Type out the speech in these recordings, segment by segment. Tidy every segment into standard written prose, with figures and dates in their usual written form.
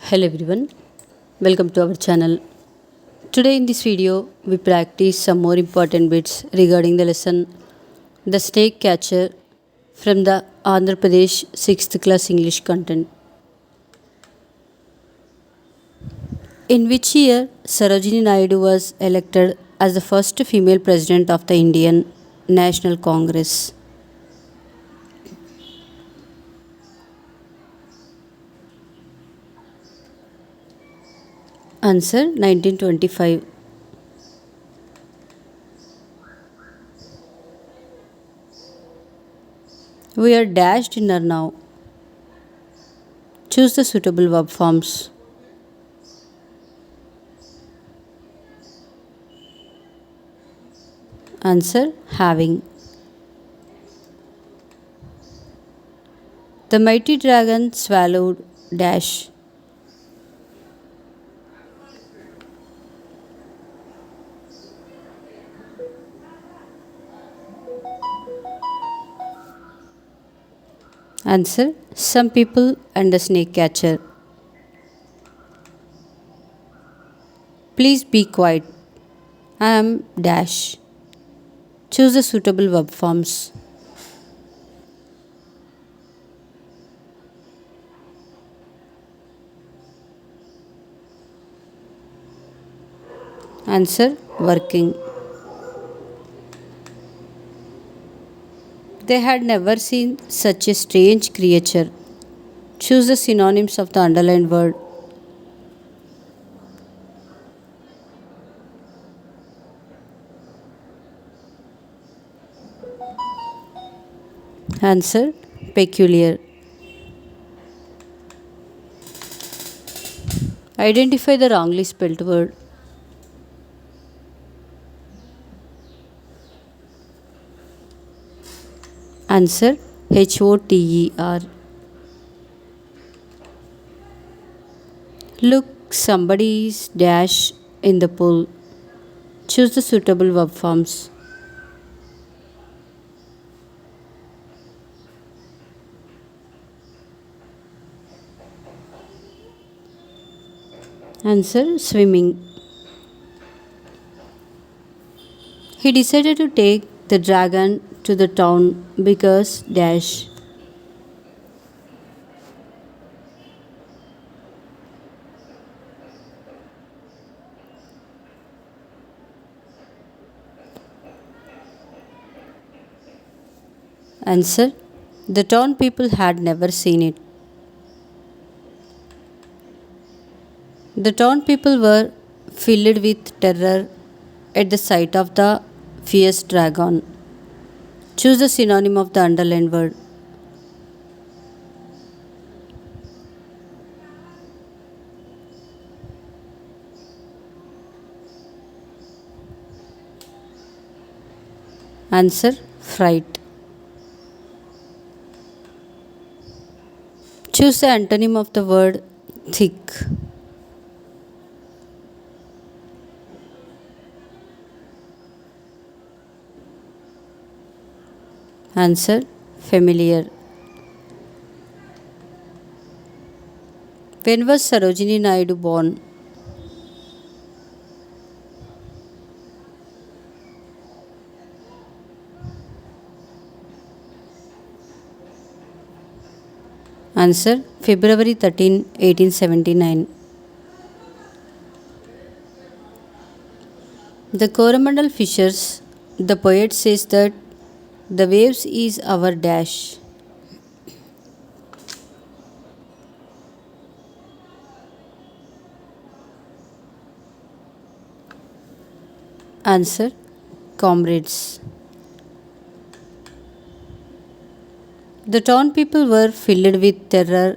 Hello everyone, welcome to our channel. Today in this video we practice some more important bits regarding the lesson The Snake Catcher from the Andhra Pradesh 6th class English content. In which year Sarojini Naidu was elected as the first female president of the Indian National Congress? Answer 1925. We are dashed in now. Choose the suitable verb forms. Answer having. The mighty dragon swallowed dash. Answer some people and the snake catcher. Please be quiet. I am dash. Choose the suitable verb forms. Answer working. They had never seen such a strange creature. Choose the synonyms of the underlined word. Answer peculiar. Identify the wrongly spelt word. Answer HOTER. Look, somebody is dash in the pool. Choose the suitable verb forms. Answer swimming. He decided to take the dragon to the town because dash. Answer the town people had never seen it. The town people were filled with terror at the sight of the fierce dragon. Choose the synonym of the underlined word. Answer fright. Choose the antonym of the word thick. Answer familiar. When was Sarojini Naidu born? Answer February 13, 1879. The coromandel fishers, the poet says that the waves is our dash. Answer comrades. The town people were filled with terror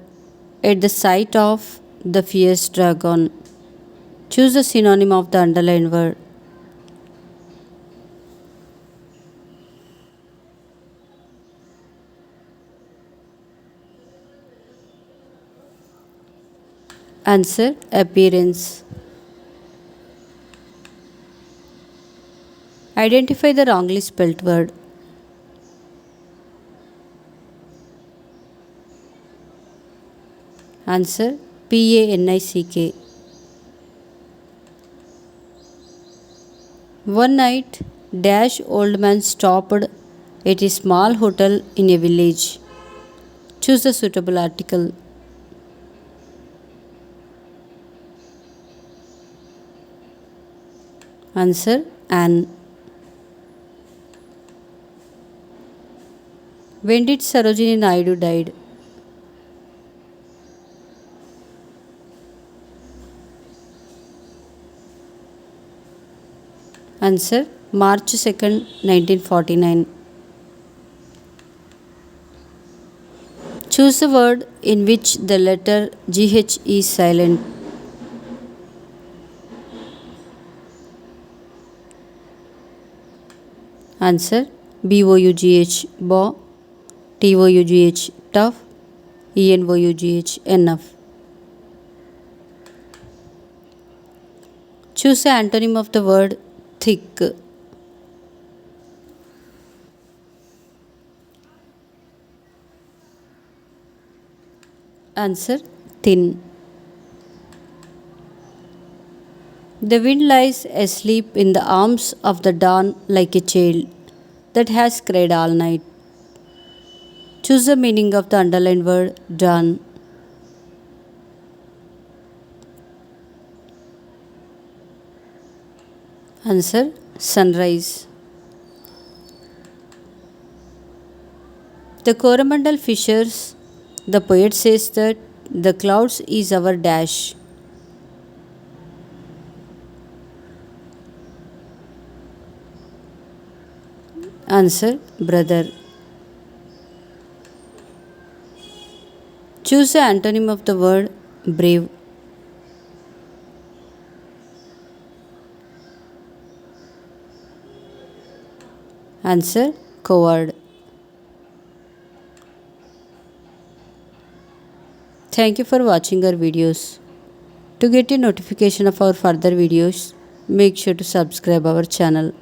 at the sight of the fierce dragon. Choose the synonym of the underlined word. Answer appearance. Identify the wrongly spelt word. Answer panick. One night, dash old man stopped at a small hotel in a village. Choose the suitable article. Answer an. When did Sarojini Naidu died? Answer March 2nd, 1949. Choose a word in which the letter GH is silent. Answer BOUGH bo, TOUGH tough, ENOUGH enough. Choose the antonym of the word thick. Answer thin. The wind lies asleep in the arms of the dawn like a child that has cried all night. Choose the meaning of the underlined word dawn. Answer sunrise. The coromandel fishers, the poet says that the clouds is our dash. Answer brother. Choose the antonym of the word brave. Answer coward. Thank you for watching our videos. To get a notification of our further videos, make sure to subscribe our channel.